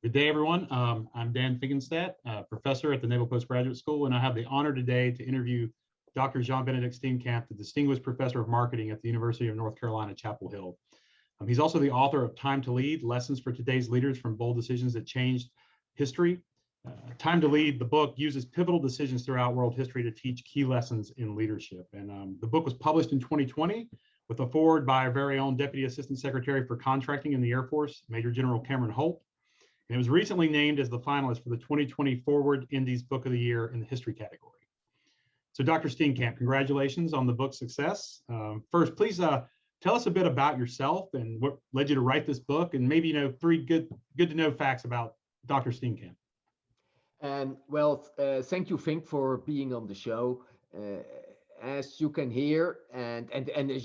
Good day, everyone. I'm Dan Finkenstadt, professor at the Naval Postgraduate School, and I have the honor today to interview Dr. Jan-Benedict Steenkamp, the Distinguished Professor of Marketing at the University of North Carolina, Chapel Hill. He's also the author of Time to Lead, Lessons for Today's Leaders from Bold Decisions That Changed History. Time to Lead, the book, uses pivotal decisions throughout world history to teach key lessons in leadership. And the book was published in 2020 with a foreword by our very own Deputy Assistant Secretary for Contracting in the Air Force, Major General Cameron Holt. And it was recently named as the finalist for the 2020 Forward Indies Book of the Year in the History category. So Dr. Steenkamp, congratulations on the book's success. First, please tell us a bit about yourself and what led you to write this book, and maybe three good to know facts about Dr. Steenkamp. Thank you, Fink, for being on the show. As you can hear, and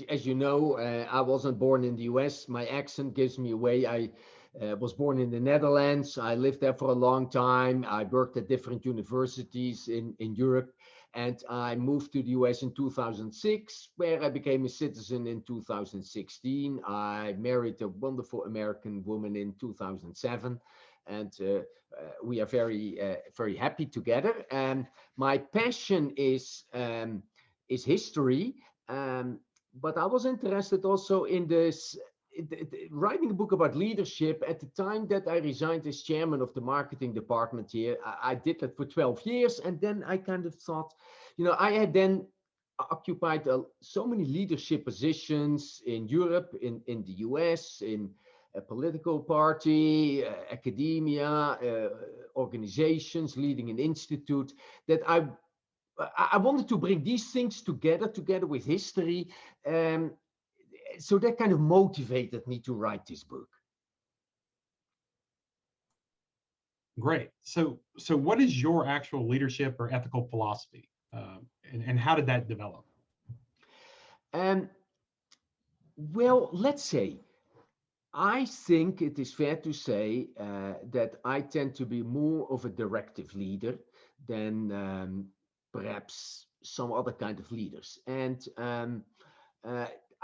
as you know, I wasn't born in the US. My accent gives me away. I was born in the Netherlands. I lived there for a long time. I worked at different universities in Europe, and I moved to the US in 2006, where I became a citizen in 2016. I married a wonderful American woman in 2007, and we are very happy together. And my passion is history, but I was interested also in this. Writing a book about leadership at the time that I resigned as chairman of the marketing department here. I did that for 12 years. And then I kind of thought, I had then occupied so many leadership positions in Europe, in the US, in a political party, academia, organizations, leading an institute, that I wanted to bring these things together with history. So that kind of motivated me to write this book. Great. So what is your actual leadership or ethical philosophy, and how did that develop? Well, let's say, I think it is fair to say that I tend to be more of a directive leader than perhaps some other kind of leaders. And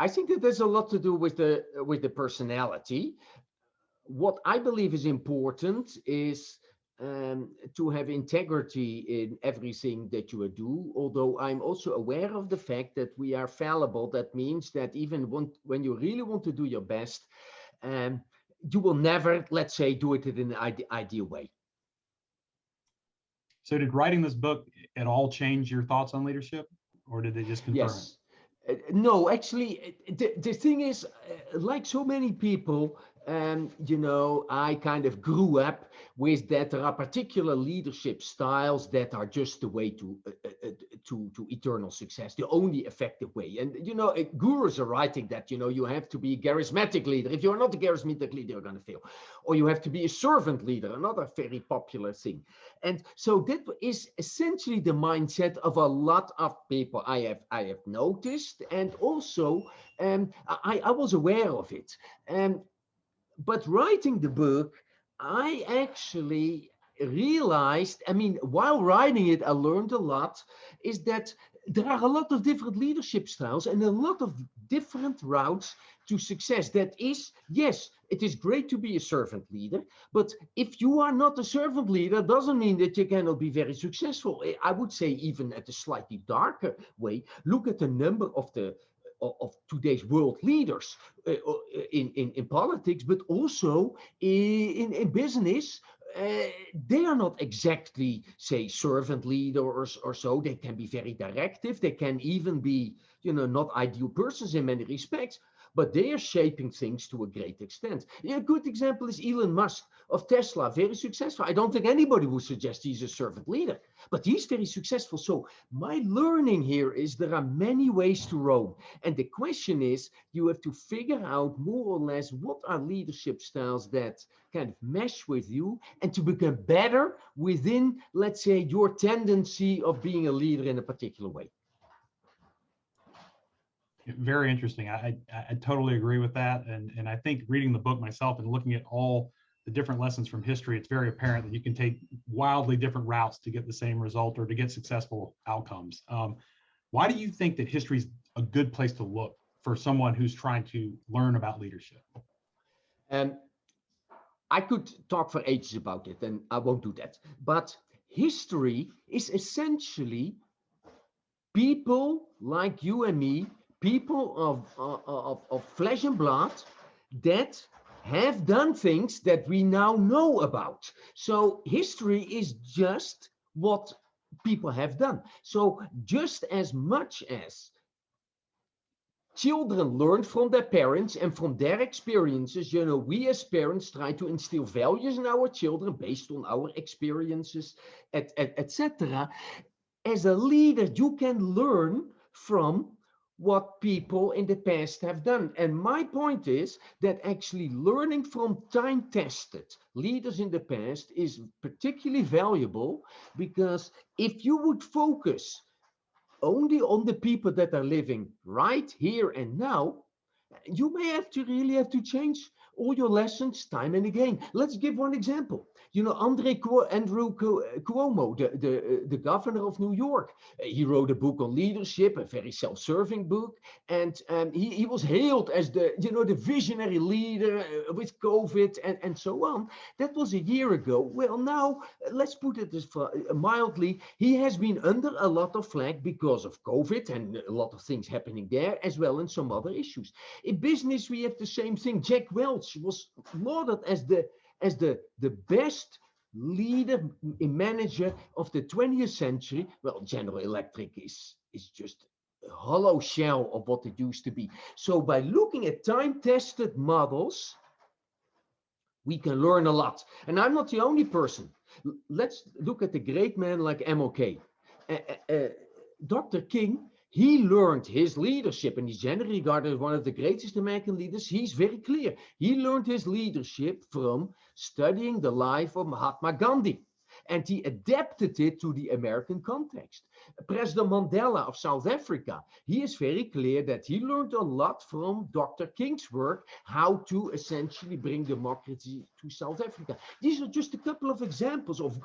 I think that there's a lot to do with the personality. What I believe is important is to have integrity in everything that you do, although I'm also aware of the fact that we are fallible. That means that even when you really want to do your best, you will never, let's say, do it in an ideal way. So did writing this book at all change your thoughts on leadership, or did they just confirm Yes. No, actually, the thing is, like so many people, I kind of grew up with that there are particular leadership styles that are just the way to eternal success, the only effective way. And gurus are writing that you have to be a charismatic leader. If you're not a charismatic leader, you're going to fail. Or you have to be a servant leader, another very popular thing. And so that is essentially the mindset of a lot of people I have noticed, and also I was aware of it. But writing the book, I actually realized, while writing it, I learned a lot, is that there are a lot of different leadership styles and a lot of different routes to success. That is, yes, it is great to be a servant leader, but if you are not a servant leader, doesn't mean that you cannot be very successful. I would say even at a slightly darker way, look at the number of today's world leaders in politics, but also in business. They are not exactly, say, servant leaders or so. They can be very directive. They can even be, not ideal persons in many respects, but they are shaping things to a great extent. A good example is Elon Musk of Tesla, very successful. I don't think anybody would suggest he's a servant leader, but he's very successful. So my learning here is there are many ways to Rome. And the question is, you have to figure out more or less what are leadership styles that kind of mesh with you and to become better within, let's say, your tendency of being a leader in a particular way. Very interesting. I totally agree with that. And I think reading the book myself and looking at all the different lessons from history, it's very apparent that you can take wildly different routes to get the same result or to get successful outcomes. Why do you think that history is a good place to look for someone who's trying to learn about leadership? I could talk for ages about it, and I won't do that. But history is essentially people like you and me, people of flesh and blood that have done things that we now know about. So history is just what people have done. So just as much as children learn from their parents and from their experiences, we as parents try to instill values in our children based on our experiences, etc. As a leader, you can learn from what people in the past have done. And my point is that actually learning from time-tested leaders in the past is particularly valuable, because if you would focus only on the people that are living right here and now, you may really have to change all your lessons time and again. Let's give one example. Andrew Cuomo, the governor of New York, he wrote a book on leadership, a very self-serving book, and he was hailed as the visionary leader with COVID and so on. That was a year ago. Well, now let's put it this mildly. He has been under a lot of flack because of COVID and a lot of things happening there, as well as some other issues. In business, we have the same thing. Jack Welch was lauded as the best leader and manager of the 20th century. Well, General Electric is just a hollow shell of what it used to be. So by looking at time-tested models, we can learn a lot. And I'm not the only person. Let's look at the great man like MLK. Dr. King, he learned his leadership, and he's generally regarded as one of the greatest American leaders. He's very clear. He learned his leadership from studying the life of Mahatma Gandhi, and he adapted it to the American context. President Mandela of South Africa, he is very clear that he learned a lot from Dr. King's work, how to essentially bring democracy to South Africa. These are just a couple of examples of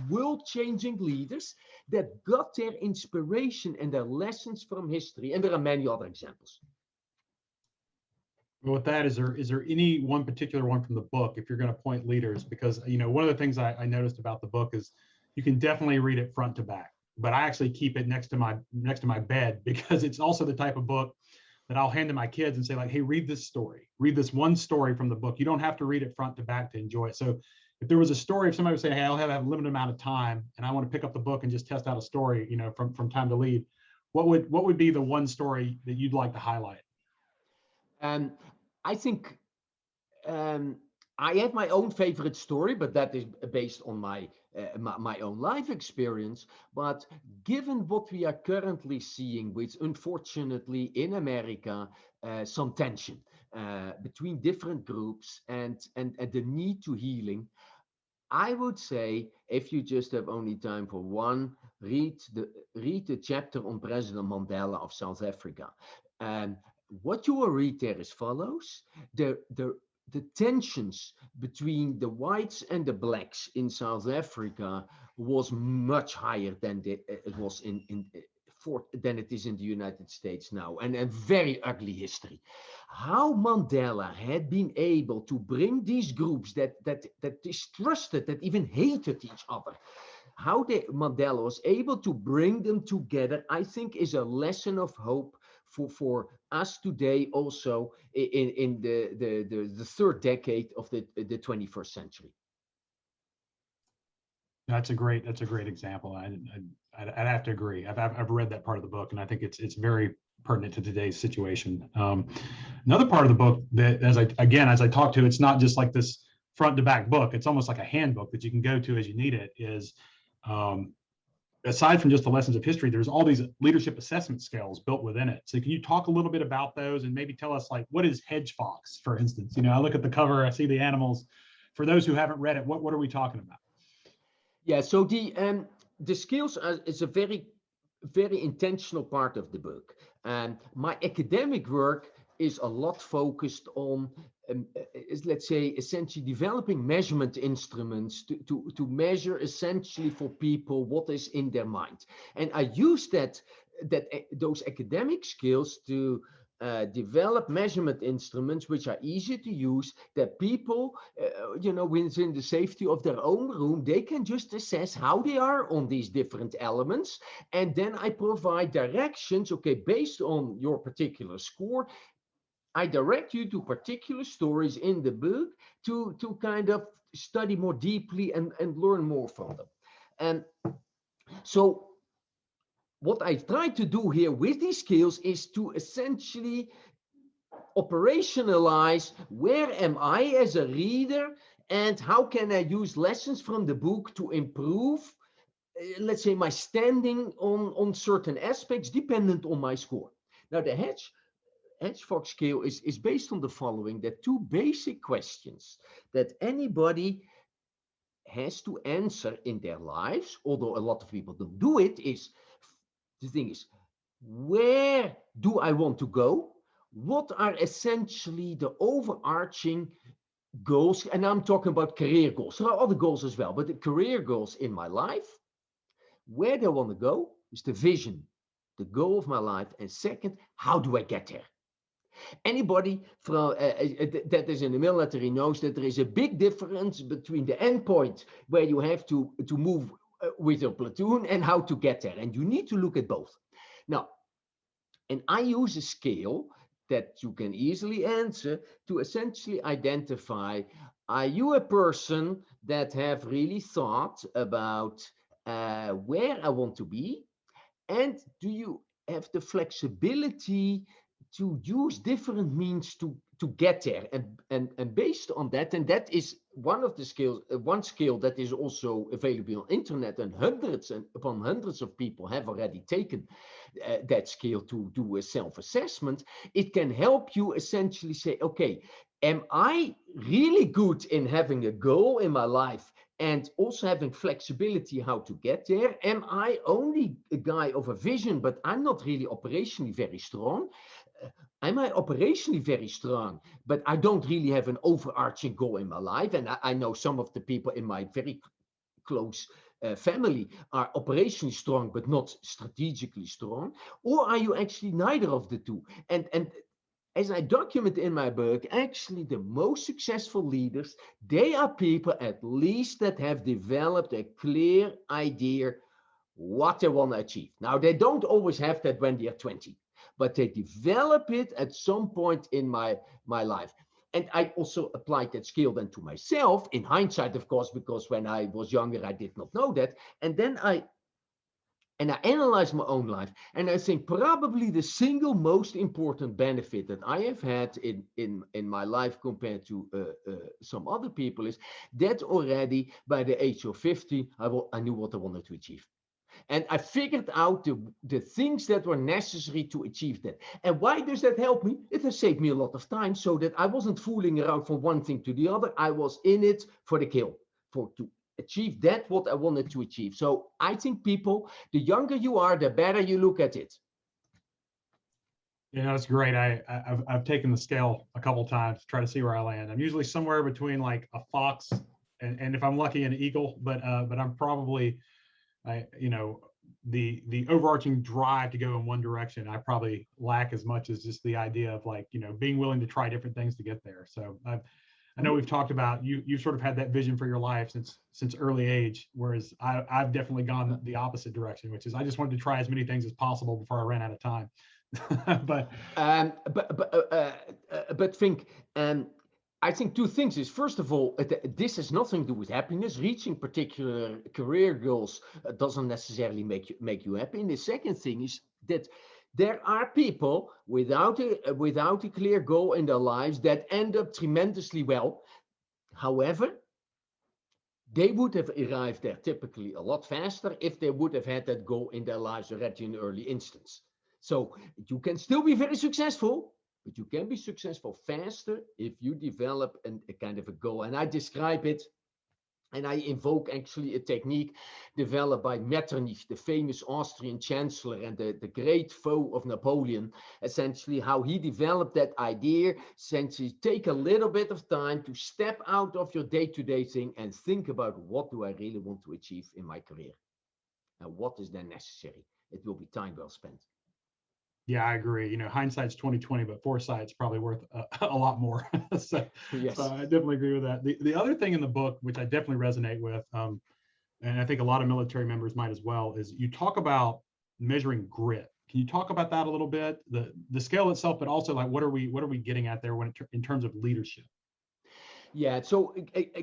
world-changing leaders that got their inspiration and their lessons from history, and there are many other examples. Well, with that, is there any one particular one from the book, if you're going to point leaders? Because one of the things I noticed about the book is you can definitely read it front to back, but I actually keep it next to my bed, because it's also the type of book that I'll hand to my kids and say, like, hey, read this story, read this one story from the book. You don't have to read it front to back to enjoy it. So if there was a story, if somebody would say, hey, I'll have a limited amount of time and I want to pick up the book and just test out a story, from time to lead, what would be the one story that you'd like to highlight? I think I have my own favorite story, but that is based on my own life experience. But given what we are currently seeing, which unfortunately in America, some tension between different groups and the need to healing, I would say, if you just have only time for one, read the chapter on President Mandela of South Africa. What you will read there is follows: the tensions between the whites and the blacks in South Africa was much higher than it was than it is in the United States now, and a very ugly history. How Mandela had been able to bring these groups that distrusted, that even hated each other, how Mandela was able to bring them together, I think is a lesson of hope for us today, also in the third decade of the 21st century. That's a great example. I'd have to agree. I've read that part of the book, and I think it's very pertinent to today's situation. Another part of the book that, as I talk to, it's not just like this front to back book. It's almost like a handbook that you can go to as you need it. Is aside from just the lessons of history, there's all these leadership assessment scales built within it. So can you talk a little bit about those and maybe tell us, like, what is hedge fox, for instance? I look at the cover, I see the animals. For those who haven't read it, what are we talking about? Yeah, so the skills is a very, very intentional part of the book. And my academic work is a lot focused on, let's say, essentially developing measurement instruments to measure essentially for people what is in their mind. And I use those academic skills to develop measurement instruments which are easy to use, that people, within the safety of their own room, they can just assess how they are on these different elements. And then I provide directions, okay, based on your particular score, I direct you to particular stories in the book to kind of study more deeply and learn more from them. And so what I try to do here with these skills is to essentially operationalize where am I as a reader and how can I use lessons from the book to improve, let's say, my standing on certain aspects dependent on my score. Now, the Hedgehog scale is based on the following: that two basic questions that anybody has to answer in their lives, although a lot of people don't do it, is the thing is, where do I want to go? What are essentially the overarching goals? And I'm talking about career goals. There are other goals as well, but the career goals in my life, where do I want to go, is the vision, the goal of my life. And second, how do I get there? Anybody from that is in the military knows that there is a big difference between the endpoint where you have to move with your platoon and how to get there. And you need to look at both. Now, and I use a scale that you can easily answer to essentially identify, are you a person that have really thought about where I want to be? And do you have the flexibility to use different means to get there? And based on that, and that is one of the skills, one skill that is also available on internet, and hundreds and upon hundreds of people have already taken that skill to do a self-assessment. It can help you essentially say, okay, am I really good in having a goal in my life and also having flexibility how to get there? Am I only a guy of a vision, but I'm not really operationally very strong? Am I operationally very strong, but I don't really have an overarching goal in my life? And I know some of the people in my very close family are operationally strong, but not strategically strong. Or are you actually neither of the two? And as I document in my book, actually the most successful leaders, they are people at least that have developed a clear idea what they want to achieve. Now, they don't always have that when they are 20, but they develop it at some point in my life. And I also applied that skill then to myself, in hindsight, of course, because when I was younger, I did not know that. And then I analyze my own life, and I think probably the single most important benefit that I have had in my life compared to some other people is that already by the age of 50, I knew what I wanted to achieve. And I figured out the things that were necessary to achieve that. And why does that help me? It has saved me a lot of time, so that I wasn't fooling around from one thing to the other. I was in it for the kill, to achieve that what I wanted to achieve. So I think people, the younger you are, the better you look at it. Yeah, that's great. I've taken the scale a couple times to try to see where I land. I'm usually somewhere between like a fox and if I'm lucky, an eagle, but I'm probably, the overarching drive to go in one direction, I probably lack as much as just the idea of like, being willing to try different things to get there. So I know we've talked about you sort of had that vision for your life since early age, whereas I've definitely gone the opposite direction, which is I just wanted to try as many things as possible before I ran out of time. But think, I think two things is, first of all, this has nothing to do with happiness. Reaching particular career goals doesn't necessarily make you happy. And the second thing is that there are people without a clear goal in their lives that end up tremendously well. However, they would have arrived there typically a lot faster if they would have had that goal in their lives already in the early instance. So you can still be very successful, but you can be successful faster if you develop a kind of a goal. And I describe it, and I invoke actually a technique developed by Metternich, the famous Austrian chancellor and the great foe of Napoleon, essentially how he developed that idea. Essentially take a little bit of time to step out of your day-to-day thing and think about, what do I really want to achieve in my career? And what is then necessary? It will be time well spent. Yeah, I agree. Hindsight's 2020, but foresight's probably worth a lot more. so, Yes. so I definitely agree with that. The other thing in the book, which I definitely resonate with, and I think a lot of military members might as well, is you talk about measuring grit. Can you talk about that a little bit? The scale itself, but also like what are we getting at there in terms of leadership? Yeah, so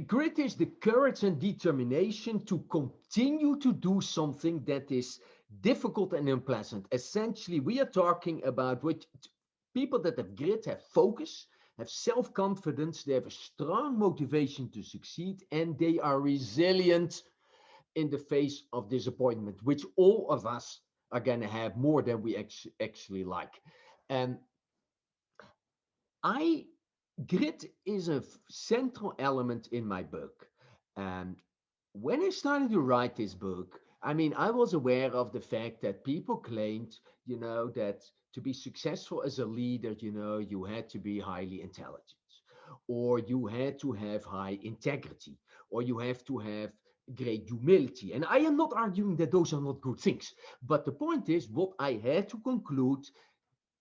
grit is the courage and determination to continue to do something that is difficult and unpleasant. Essentially, we are talking about what people that have grit have focus, have self-confidence, they have a strong motivation to succeed, and they are resilient in the face of disappointment, which all of us are going to have more than we actually like. And I grit is a central element in my book. And when I started to write this book, I mean, I was aware of the fact that people claimed, that to be successful as a leader, you had to be highly intelligent, or you had to have high integrity, or you have to have great humility. And I am not arguing that those are not good things. But the point is, what I had to conclude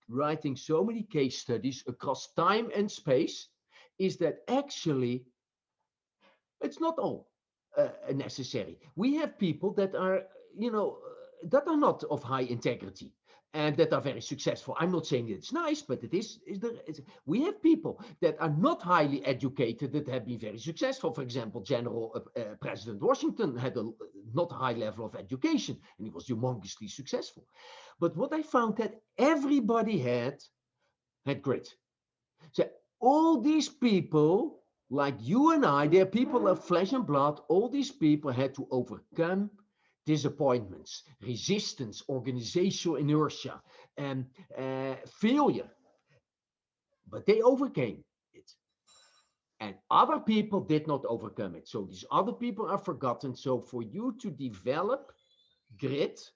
writing so many case studies across time and space is that actually it's not all necessary. We have people that are, that are not of high integrity and that are very successful. I'm not saying it's nice, but it is. We have people that are not highly educated that have been very successful. For example, General President Washington had a not high level of education and he was humongously successful. But what I found that everybody had grit. So all these people, like you and I, they're people of flesh and blood. All these people had to overcome disappointments, resistance, organizational inertia, and failure. But they overcame it. And other people did not overcome it. So these other people are forgotten. So for you to develop grit,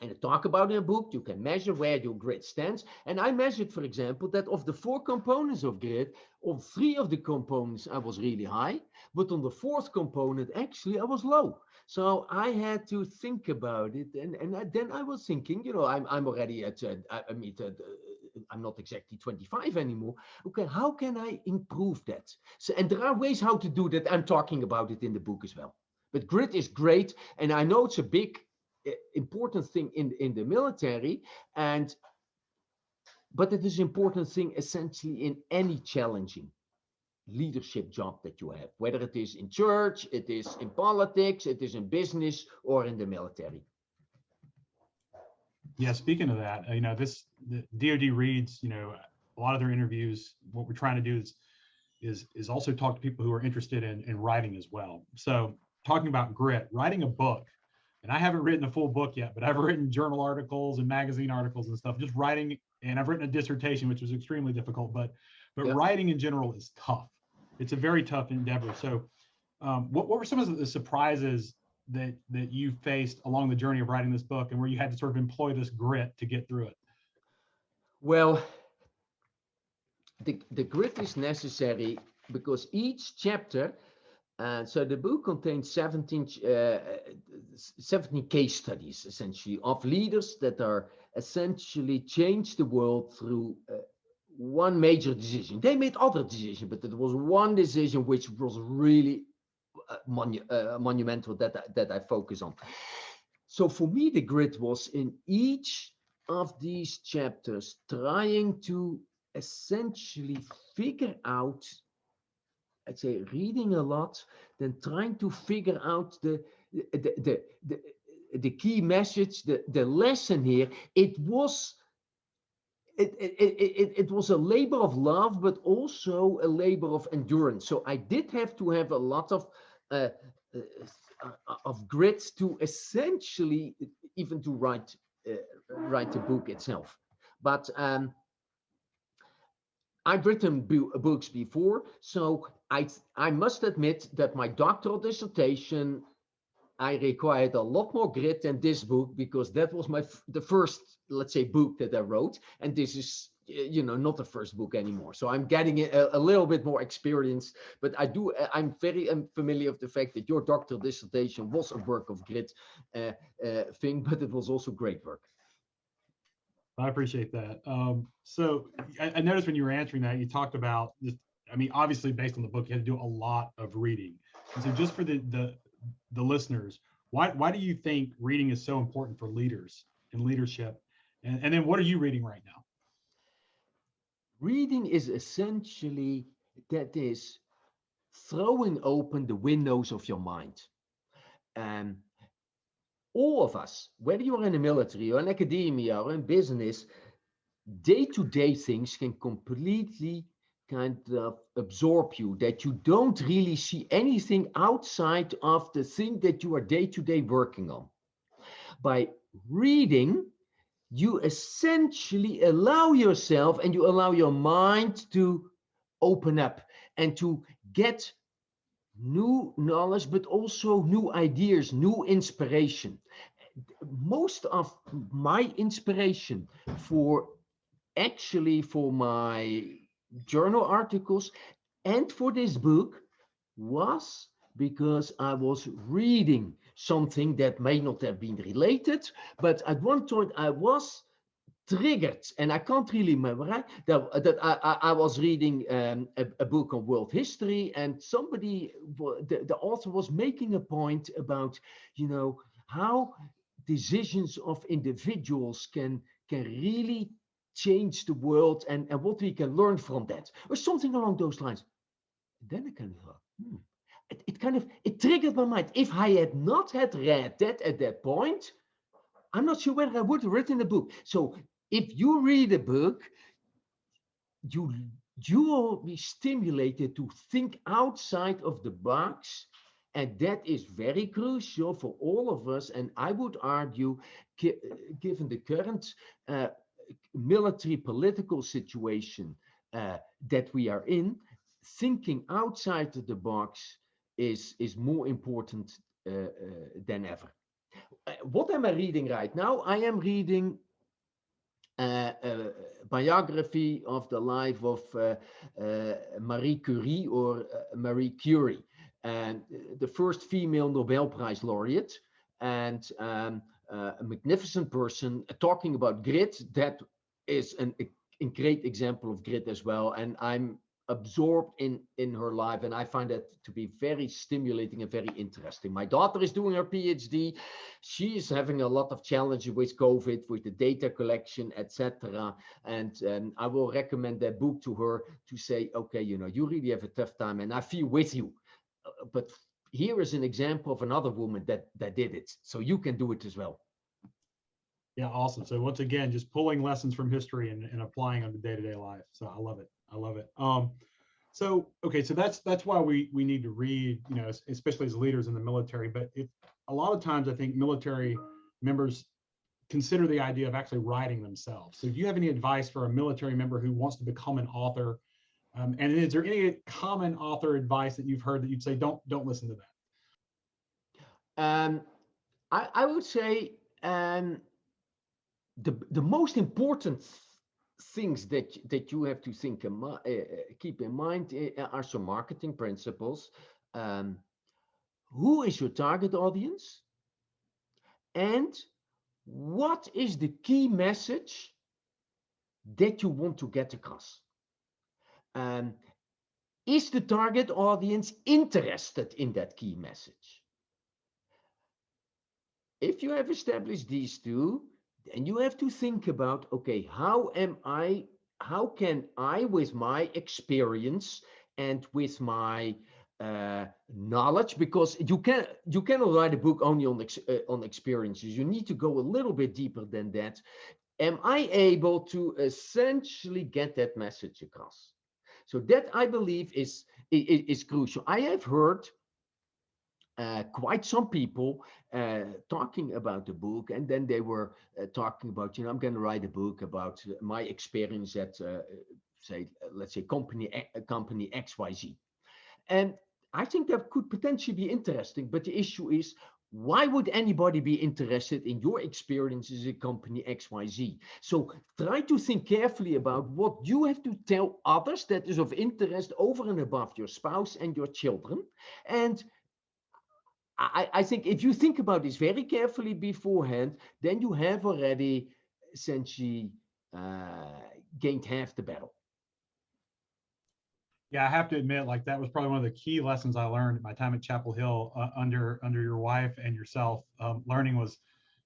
and I talk about in a book, you can measure where your grit stands. And I measured, for example, that of the 4 components of grit, on 3 of the components I was really high, but on the 4th component, actually, I was low. So I had to think about it. And then I was thinking, I'm already at, I'm not exactly 25 anymore. Okay, how can I improve that? So, and there are ways how to do that. I'm talking about it in the book as well. But grit is great. And I know it's a big important thing in the military, but it is important thing essentially in any challenging leadership job that you have, whether it is in church, it is in politics, it is in business, or in the military. Yeah, speaking of that, the DoD reads, a lot of their interviews. What we're trying to do is also talk to people who are interested in writing as well. So talking about grit, writing a book, and I haven't written a full book yet, but I've written journal articles and magazine articles and stuff, just writing, and I've written a dissertation, which was extremely difficult, but Yeah. writing in general is tough. It's a very tough endeavor. So what were some of the surprises that you faced along the journey of writing this book, and where you had to sort of employ this grit to get through it? Well, the grit is necessary because each chapter, so the book contains 17 case studies, essentially, of leaders that are essentially changed the world through one major decision. They made other decisions, but there was one decision which was really monumental that I focus on. So for me, the grit was in each of these chapters trying to essentially figure out, I'd say reading a lot, then trying to figure out the key message, the lesson here. It was a labor of love, but also a labor of endurance. So I did have to have a lot uh, grit to essentially even to write the book itself. But I've written books before, so I must admit that my doctoral dissertation, I required a lot more grit than this book, because that was the first, let's say, book that I wrote, and this is not the first book anymore. So I'm getting a little bit more experience, but I'm very familiar with the fact that your doctoral dissertation was a work of grit thing, but it was also great work. I appreciate that. So I noticed when you were answering that, you talked about just, I mean, obviously based on the book, you had to do a lot of reading. And so just for the listeners, why do you think reading is so important for leaders and leadership? And then what are you reading right now? Reading is essentially that is throwing open the windows of your mind. Um, all of us, whether you're in the military or in academia or in business, day-to-day things can completely kind of absorb you, that you don't really see anything outside of the thing that you are day-to-day working on. By reading, you essentially allow yourself and you allow your mind to open up and to get new knowledge, but also new ideas, new inspiration. Most of my inspiration for for my journal articles and for this book was because I was reading something that may not have been related, but at one point I was triggered, and I can't really remember right, that I was reading a book on world history, and the author was making a point about, how decisions of individuals can really change the world, and what we can learn from that, or something along those lines. Then I kind of thought, it triggered my mind. If I had not had read that at that point, I'm not sure whether I would have written a book. So if you read a book, you you will be stimulated to think outside of the box, and that is very crucial for all of us. And I would argue, given the current military political situation that we are in, thinking outside of the box is more important than ever. What am I reading right now? I am reading a biography of the life of Marie Curie, or Marie Curie, and the first female Nobel Prize laureate, and a magnificent person, talking about grit. That is a great example of grit as well. And I'm absorbed in her life, and I find that to be very stimulating and very interesting. My daughter is doing her PhD. She is having a lot of challenges with COVID, with the data collection, etc. And I will recommend that book to her, to say, okay, you really have a tough time, and I feel with you. But here is an example of another woman that did it, so you can do it as well. Yeah, awesome. So once again, just pulling lessons from history and applying them to day-to-day life. So I love it. I love it. So okay, so that's why we need to read, especially as leaders in the military. But a lot of times I think military members consider the idea of actually writing themselves. So do you have any advice for a military member who wants to become an author? And is there any common author advice that you've heard that you'd say don't listen to that? I would say the most important things that you have to keep in mind are some marketing principles. Who is your target audience? And what is the key message that you want to get across? Is the target audience interested in that key message? If you have established these two, then you have to think about, okay, how can I, with my experience and with my knowledge, because you cannot write a book only on experiences. You need to go a little bit deeper than that. Am I able to essentially get that message across? So that, I believe, is crucial. I have heard quite some people talking about the book, and then they were talking about, I'm going to write a book about my experience at, let's say, company XYZ. And I think that could potentially be interesting, but the issue is, why would anybody be interested in your experiences at company XYZ? So try to think carefully about what you have to tell others that is of interest over and above your spouse and your children. And I think if you think about this very carefully beforehand, then you have already essentially gained half the battle. Yeah, I have to admit, like that was probably one of the key lessons I learned at my time at Chapel Hill under your wife and yourself. Learning was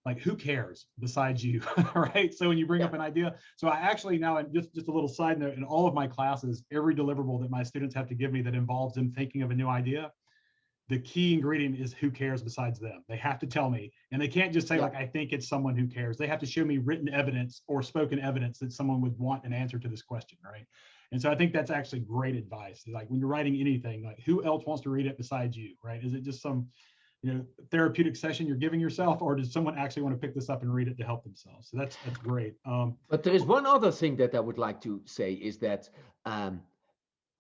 like, who cares besides you, right? So when you bring Yeah. up an idea, so I actually now, and just a little side note, in all of my classes, every deliverable that my students have to give me that involves them thinking of a new idea, the key ingredient is who cares besides them. They have to tell me, and they can't just say Yeah. like, I think it's someone who cares. They have to show me written evidence or spoken evidence that someone would want an answer to this question, right? And so I think that's actually great advice. Like when you're writing anything, like who else wants to read it besides you, right? Is it just some, therapeutic session you're giving yourself, or does someone actually want to pick this up and read it to help themselves? So that's great. But there is one other thing that I would like to say is that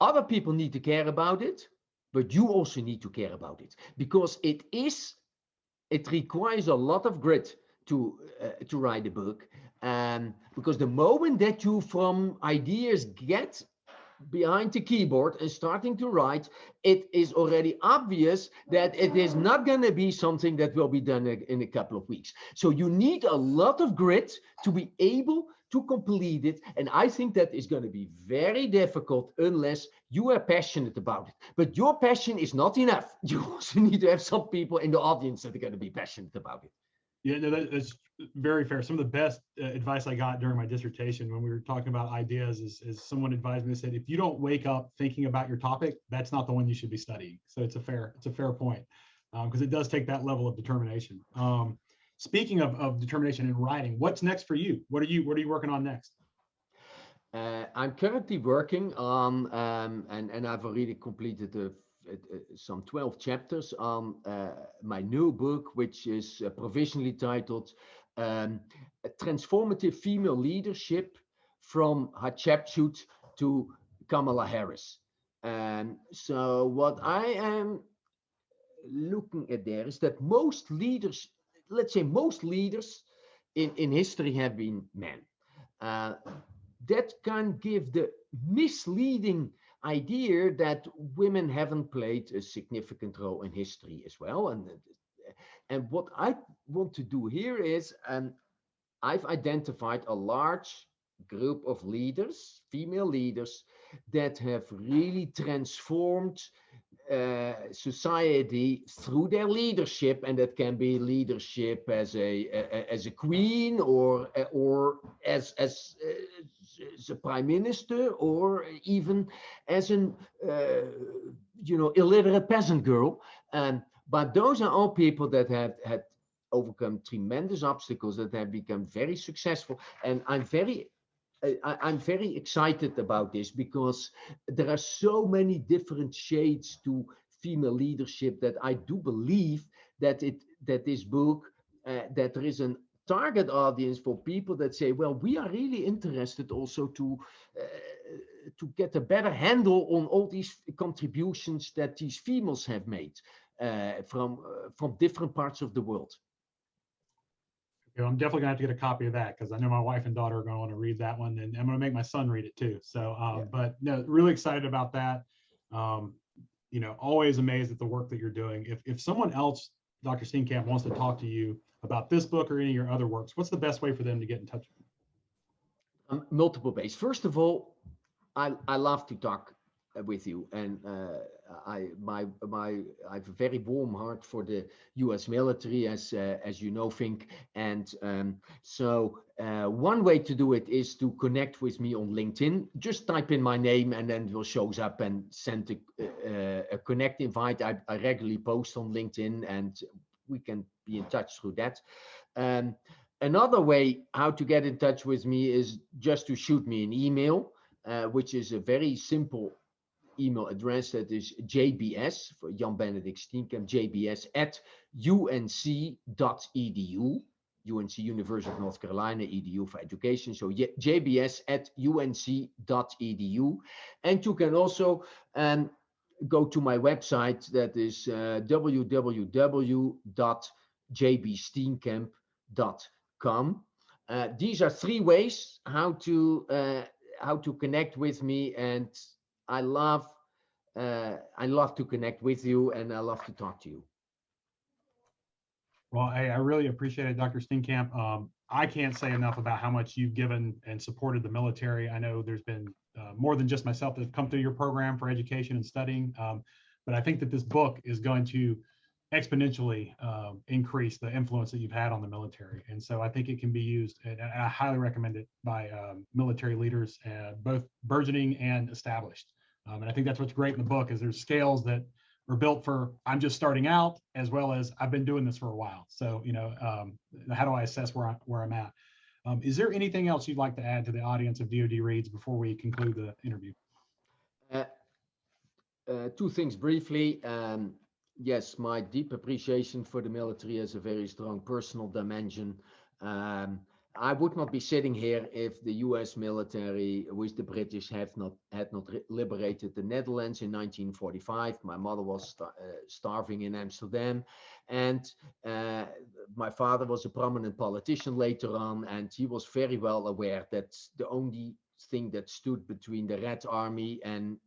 other people need to care about it, but you also need to care about it, because it requires a lot of grit to write a book. Because the moment that you from ideas get behind the keyboard and starting to write, it is already obvious that it is not going to be something that will be done in a couple of weeks. So you need a lot of grit to be able to complete it. And I think that is going to be very difficult unless you are passionate about it. But your passion is not enough. You also need to have some people in the audience that are going to be passionate about it. Yeah, no, that's very fair. Some of the best advice I got during my dissertation when we were talking about ideas is someone advised me, they said, if you don't wake up thinking about your topic, that's not the one you should be studying. So it's a fair point, because it does take that level of determination. Speaking of determination in writing, what's next for you? What are you working on next? I'm currently working on, and I've already completed some 12 chapters on my new book, which is provisionally titled Transformative Female Leadership from Hatshepsut to Kamala Harris. So what I am looking at there is that most leaders, let's say most leaders in history have been men. Uh, that can give the misleading idea that women haven't played a significant role in history as well. And what I want to do here is, I've identified a large group of leaders, female leaders, that have really transformed society through their leadership, and that can be leadership as a queen, or as a prime minister, or even as an illiterate peasant girl. But those are all people that have had overcome tremendous obstacles, that have become very successful, and I'm very excited about this, because there are so many different shades to female leadership, that I do believe that this book, that there is a target audience for people that say, well, we are really interested also to get a better handle on all these contributions that these females have made from different parts of the world. I'm definitely gonna have to get a copy of that, because I know my wife and daughter are going to want to read that one, and I'm going to make my son read it too. So, Yeah. but no, really excited about that. Always amazed at the work that you're doing. If someone else, Dr. Steenkamp, wants to talk to you about this book or any of your other works, what's the best way for them to get in touch with you? Multiple ways. First of all, I love to talk with you, and I have a very warm heart for the U.S. military, as you know, Fink. And so one way to do it is to connect with me on LinkedIn. Just type in my name, and then it will shows up, and send a connect invite. I regularly post on LinkedIn, and we can be in touch through that. Another way how to get in touch with me is just to shoot me an email, which is a very simple email address. That is JBS for Jan-Benedict Steenkamp, JBS at unc.edu, UNC, University of North Carolina, edu for education. So JBS at unc.edu. And you can also go to my website, that is www.jbsteenkamp.com. These are three ways how to connect with me, and I love to connect with you, and I love to talk to you. Well, I really appreciate it, Dr. Steenkamp. I can't say enough about how much you've given and supported the military. I know there's been more than just myself that have come through your program for education and studying, but I think that this book is going to exponentially increase the influence that you've had on the military. And so I think it can be used, and I highly recommend it by military leaders, both burgeoning and established. And I think that's what's great in the book is there's scales that are built for I'm just starting out, as well as I've been doing this for a while. So, how do I assess where I'm at? Is there anything else you'd like to add to the audience of DoD Reads before we conclude the interview? Two things briefly. Yes, my deep appreciation for the military has a very strong personal dimension. I would not be sitting here if the U.S. military with the British had not liberated the Netherlands in 1945. My mother was starving in Amsterdam, and my father was a prominent politician later on, and he was very well aware that the only thing that stood between the Red Army and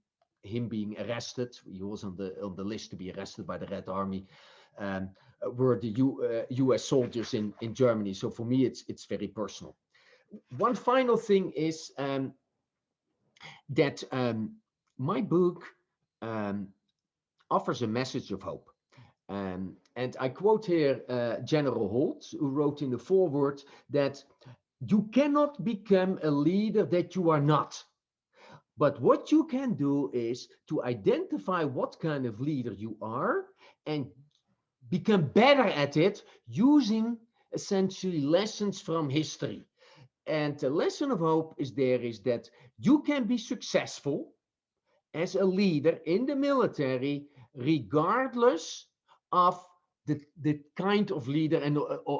him being arrested, he was on the list to be arrested by the Red Army, were the U.S. soldiers in Germany. So for me, it's very personal. One final thing is that my book offers a message of hope. And I quote here General Holt, who wrote in the foreword that you cannot become a leader that you are not. But what you can do is to identify what kind of leader you are and become better at it using essentially lessons from history. And the lesson of hope is that you can be successful as a leader in the military regardless of the kind of leader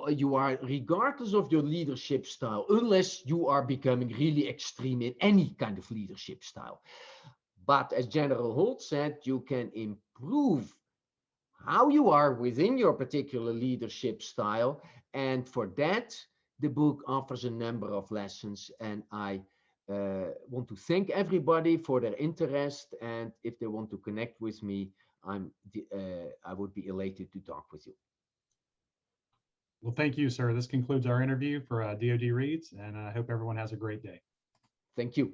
you are, regardless of your leadership style, unless you are becoming really extreme in any kind of leadership style. But as General Holt said, you can improve how you are within your particular leadership style. And for that, the book offers a number of lessons. And I want to thank everybody for their interest. And if they want to connect with me, I would be elated to talk with you. Well, thank you, sir. This concludes our interview for DoD Reads, and I hope everyone has a great day. Thank you.